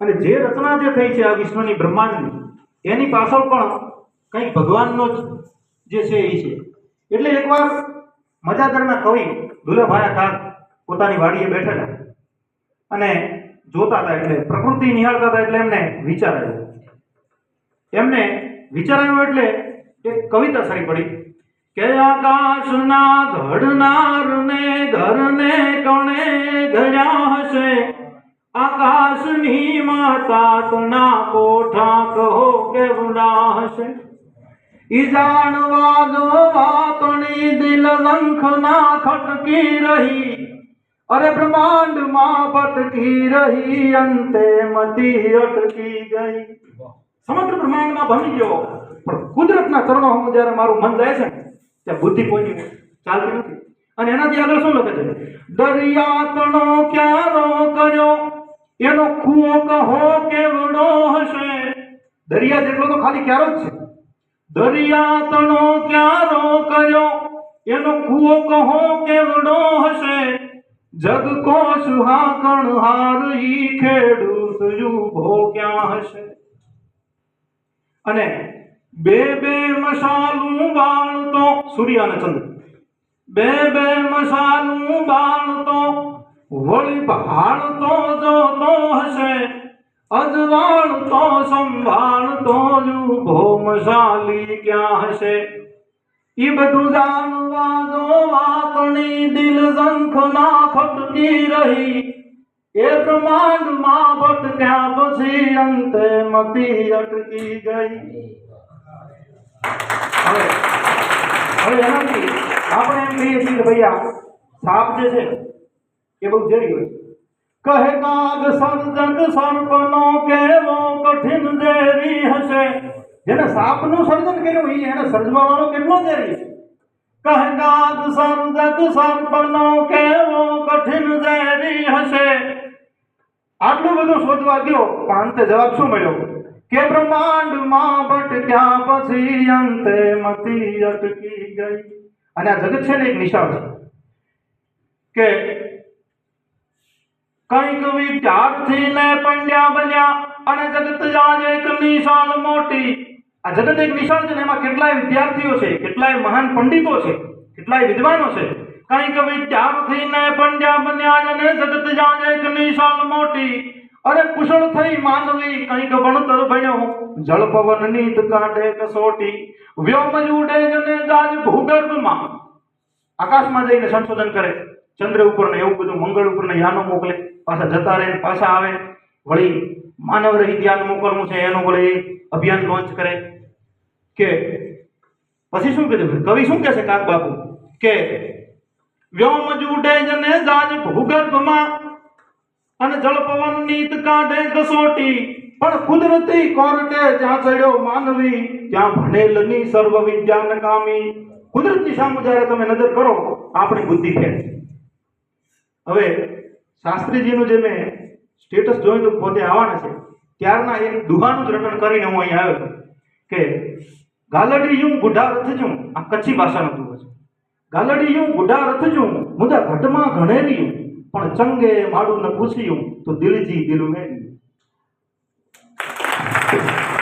અને જે રચના જે થઈ છે આ વિશ્વની બ્રહ્માંડની એની પાછળ પણ કંઈક ભગવાનનો જ જે છે એ છે. એટલે એકવાર મજાદરના કવિ દુલાભાયા કાગ પોતાની વાડીએ બેઠેલા અને જોતા હતા, એટલે પ્રકૃતિ નિહાળતા હતા. એટલે એમને વિચાર આવ્યો. એમને વિચાર આવ્યો એટલે એક કવિતા સારી પડી કે આકાશના ઘડનારને ઘરને કોણે ઘડ્યા હશે, આકાશની માતા તના કોઠા કહો કેવડા હશે, ઈ જાણવા જો વાતણી દિલ ઝંખના ખટકી રહી, અરે બ્રહ્માંડમાં ભટકી રહી, અંતે મતી અટકી ગઈ. સમગ્ર બ્રહ્માંડમાં ભમી ગયો, પણ કુદરતના ચરણોમાં જ્યારે મારું મન જાય છે ત્યાં બુદ્ધિ કોઈની ચાલતી નથી. અને એનાથી આગળ શું લખે છે? દરિયા તણો ક્યારો કર્યો, એનો કૂવો કહો કેવડો હશે. દરિયા જેટલો તો ખાલી ક્યારો જ છે. દરિયા તણો ક્યારો કર્યો, એનો કૂવો કહો કેવડો હશે, જગ કો સુહાકણ હાર ઈ ખેડૂત યુભો ક્યાં હશે. અને બે બે મશાલું બાળતો, સૂર્ય અને ચંદ્ર, બે બે મશાલું બાળતો વળી ભાળતો જોતો હશે, અજવાળતો સંભાળતો યુભો મશાલી ક્યાં હશે. ઈ બધું જાણવા જો વાતણી દિલ ઝંખના ખટકી રહી, એ બ્રહ્માંડમાં ભટક્યા પછી અંતે મતી અટકી ગઈ. હવે એનાથી આપણે એમ કહીએ છીએ કે ભૈયા સાપ જે છે એ બહુ ઝેરી હોય. કહે કાગ સર્જક સર્પનો કેવો કઠિન ઝેરી હશે. જેને સાપનું સર્જન કર્યું એ એને સર્જવા વાળો કેટલો ઝેરી છે. કહે કાગ સર્જક સર્પનો કેવો કઠિન ઝેરી હશે. આટલું બધું શોધવા ગયો પણ અંતે જવાબ શું મળ્યો કે બ્રહ્માંડમાં ભટક્યા પછી અંતે મતી અટકી ગઈ. અને આ જગત છે ને એક નિશાળ છે કે કંઈક વિદ્યાર્થી ને પંડ્યા બન્યા અને જગત જાણે એક નિશાળ મોટી. આ જગત એક નિશાળ છે ને એમાં કેટલાય વિદ્યાર્થીઓ છે, કેટલાય મહાન પંડિતો છે, કેટલાય વિદ્વાનો છે. કંઈક વિદ્યાર્થી ને પંડ્યા બન્યા અને જગત જાણે એક નિશાળ મોટી, અરે કુશળ થઈ માનવી કંઈક ભણતર ભણ્યો, જળ પવન નીત કાઢે કસોટી, વ્યોમ ઉડે જને જાજ ભૂગર્ભમાં, આકાશમાં જઈને સંશોધન કરે, ચંદ્ર ઉપર ને એવું બધું, મંગળ ઉપર ને યાનો મોકલે, પાછા જતા રહે પાછા આવે, વળી માનવ રહિત યાન મોકલવું છે એનું વળી અભિયાન લોન્ચ કરે. કે પછી શું કીધું કવિ, શું કહે છે કાક બાપુ કે વ્યોમ ઉડે જને જાજ ભૂગર્ભમાં અને જળ પવન નીત કાઢે કસોટી, પણ કુદરતી કોર્ટે જ્યાં ચડ્યો માનવી ત્યાં ભણેલની સર્વ વિદ્યા નકામી. કુદરતની સામે જ્યારે તમે નજર કરો આપણી બુદ્ધિ ફેર. હવે શાસ્ત્રીજીનું જે મેં સ્ટેટસ જોયું તો પોતે આવવાના છે ત્યારના એક દુહાનું જ રટણ કરીને હું અહીં આવ્યો કે ગાલડી યું ગુઢા રથજું. આ કચ્છી ભાષાનો દુહો છે. ગાલડી યું ગુઢા રથજું મુદા ઘટમાં ઘણેલિયું, પણ ચંગે માડું ન પૂછ્યું તો દિલજી દિલ મેળ્યું.